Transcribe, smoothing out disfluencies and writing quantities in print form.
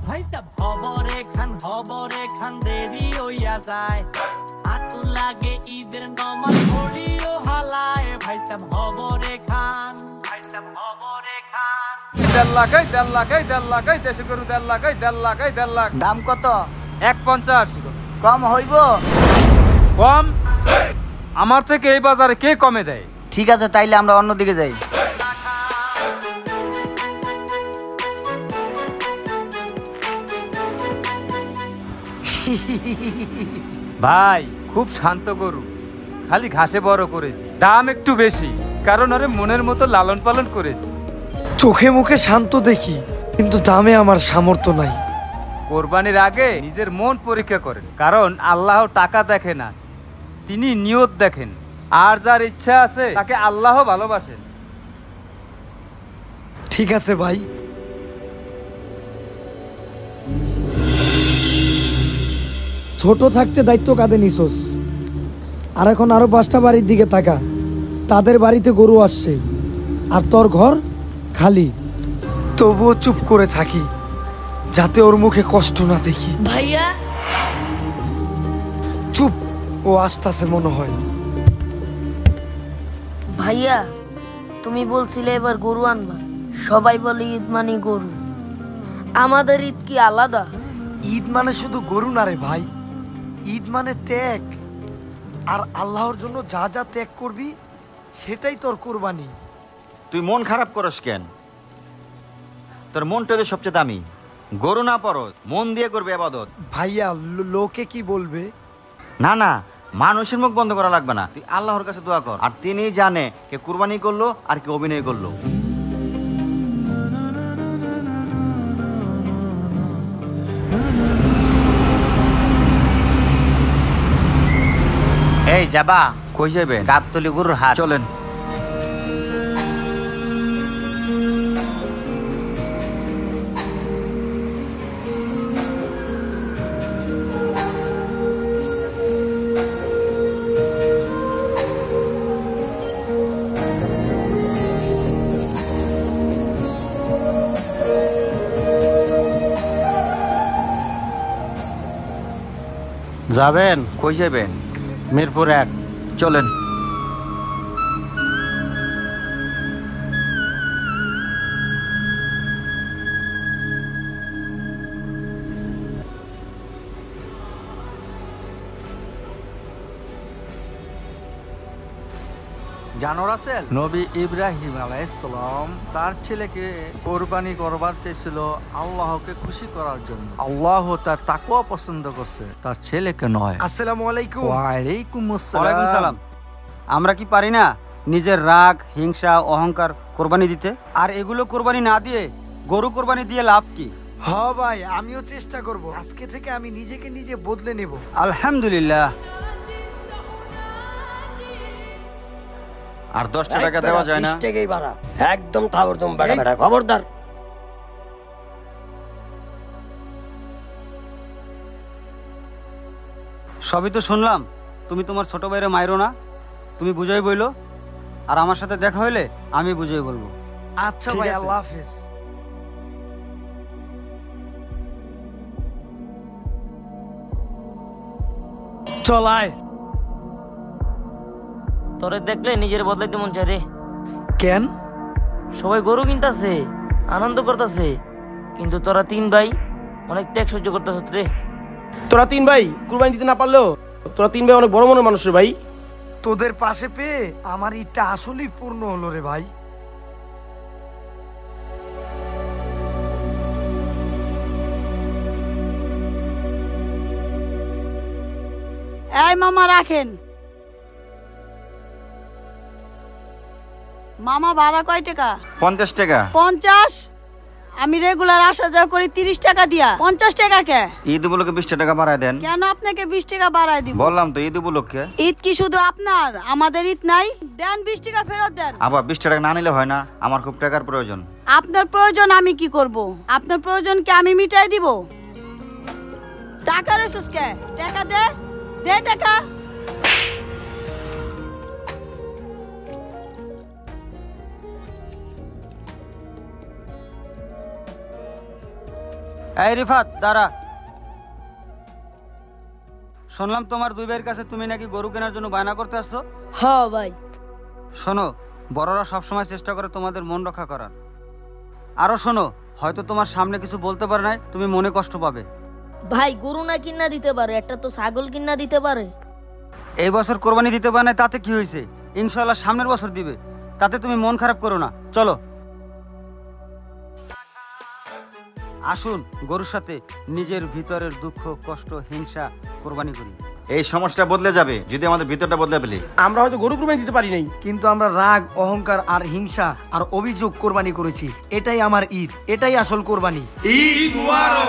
ভাই সাব হবরে খান দেরি হইয়া যায় আতু লাগে ঈদের নমাজ পড়িও হালায় ভাই সাব হবরে খান দাম কত? 1.50। কম হইব? কম? আমার থেকে এই বাজারে কে কমে দেয়? ঠিক আছে, তাইলে আমরা অন্যদিকে যাই। ভাই খুব শান্ত গরু, খালি ঘাসে বড় করেছি, দাম একটু বেশি কারণ আরে মনের মতো লালন পালন করেছি। চোখে মুখে শান্ত দেখি, কিন্তু দামে আমার সামর্থ্য নাই। কোরবানির আগে নিজের মন পরীক্ষা করেন, কারণ আল্লাহ টাকা দেখে না, তিনি নিয়ত দেখেন। আর যার ইচ্ছা আছে তাকে আল্লাহ ভালোবাসেন। ঠিক আছে ভাই। ছোট থাকতে দায়িত্ব কাঁধে নিছোস, আর এখন আরো 5টা বাড়ির দিকে তাকা। তাদের বাড়িতে গরু আসছে আর তোর ঘর খালি। তবুও চুপ করে থাকি, যাতে ওর মুখে কষ্ট না দেখি। ভাইয়া চুপ, ও আসতেছে মনে হয়। ভাইয়া তুমি বলছিলে এবার গরু আনবা, সবাই বলে ঈদ মানে গরু, আমাদের ঈদ কি আলাদা? ঈদ মানে শুধু গরু না রে ভাই, ঈদ মানে ত্যাগ। আর আল্লাহর জন্য যা যা ত্যাগ করবি সেটাই তোর কোরবানি। তুই মন খারাপ করস কেন? তোর মনটা তো সবচেয়ে দামি। গরু না পরো, মন দিয়ে করবে ইবাদত। ভাইয়া লোকে কি বলবে? না না, মানুষের মুখ বন্ধ করা লাগবে না, তুই আল্লাহর কাছে দোয়া কর। আর তিনি জানে কে কুরবানি করলো আর কে অভিনয় করলো। এই যাবা কই যাবে? গাবতলি গরুর হাট, চলেন। যাবেন? কই যাবেন? মিরপুর 1, চলেন। জানো রাসেল, নবী ইব্রাহিম আলাইহিস সালাম তার ছেলেকে কোরবানি করবার চেয়েছিল আল্লাহকে খুশি করার জন্য। আল্লাহ তার তাকওয়া পছন্দ করছে, তার ছেলেকে নয়। আসসালামু আলাইকুম। ওয়ালাইকুম ওয়ালাইকুম আসসালাম। সালাম। আমরা কি পারি না নিজের রাগ, হিংসা, অহংকার কোরবানি দিতে? আর এগুলো কোরবানি না দিয়ে গরু কোরবানি দিয়ে লাভ কি? হ ভাই, আমিও চেষ্টা করব। আজকে থেকে আমি নিজেকে নিজে বদলে নেব। আলহামদুলিল্লাহ। আর 10টা টাকা দেওয়া যায় না? 20 টাকাই বাড়া, একদম খবরদার বেটা বেটা, খবরদার। সবই তো শুনলাম, তুমি তোমার ছোট ভাইরে মাইরো না, তুমি বুঝাই বইলো। আর আমার সাথে দেখা হইলে আমি বুঝাই বলবো। আচ্ছা ভাই, আল্লাহ হাফেজ। চল আয়। তোরে দেখলে নিজের বদলাইতে মন চায় রে। কেন? সবাই গরু কিনতাছে, আনন্দ করতেছে, কিন্তু তোরা 3 ভাই অনেক ত্যাগ সহ্য করতেছ রে। তোরা 3 ভাই কুরবানি দিতে না পারলেও তোরা 3 ভাই অনেক বড় মনের মানুষ রে ভাই। তোদের পাশে পেয়ে আমার ইচ্ছা আসলেই পূর্ণ হলো রে ভাই। এই মামা রাখেন। মামা ভাড়া কয় টাকা? 50 টাকা। 50? আমি রেগুলার আসা যাওয়া করি 30 টাকা দিয়া, 50 টাকা কে? ঈদ উপলক্ষে 20 টাকা বাড়ায় দেন। কেন আপনাকে 20 টাকা বাড়ায় দিব? বললাম তো ঈদ উপলক্ষে। ঈদ কি শুধু আপনার? আমাদের ঈদ নাই? দেন 20 টাকা ফেরত দেন। আবার 20 টাকা না নিলে হয় না, আমার খুব টাকার প্রয়োজন। আপনার প্রয়োজন আমি কি করব? আপনার প্রয়োজন কি আমি মিটাই দিব? টাকা রইছস কে? টাকা দে, দে টাকা। এই রিফাত দাঁড়া। শুনলাম তোমার দুই ভাইয়ের কাছে তুমি নাকি গরু কেনার জন্য বায়না করতে আসছো। হ ভাই। শোনো, বড়রা সবসময় চেষ্টা করে তোমাদের মন রক্ষা করার। আরো শোনো, হয়তো তোমার সামনে কিছু বলতে পারে নাই, তুমি মনে কষ্ট পাবে। ভাই গরু না কিনা দিতে পারে, একটা তো ছাগল কিনা দিতে পারে। এই বছর কোরবানি দিতে পারে নাই তাতে কি হয়েছে, ইনশাআল্লাহ সামনের বছর দিবে, তাতে তুমি মন খারাপ করো না। চলো আসুন গরুর সাথে নিজের ভিতরের দুঃখ কষ্ট হিংসা কোরবানি করি। এই সমস্যা বদলে যাবে যদি আমাদের ভিতরটা বদলে ফেলি। আমরা হয়তো গরু কুরবানি দিতে পারি নাই, কিন্তু আমরা রাগ অহংকার আর হিংসা আর অভিযোগ কোরবানি করেছি। এটাই আমার ঈদ, এটাই আসল কোরবানি। ঈদ মুবারক।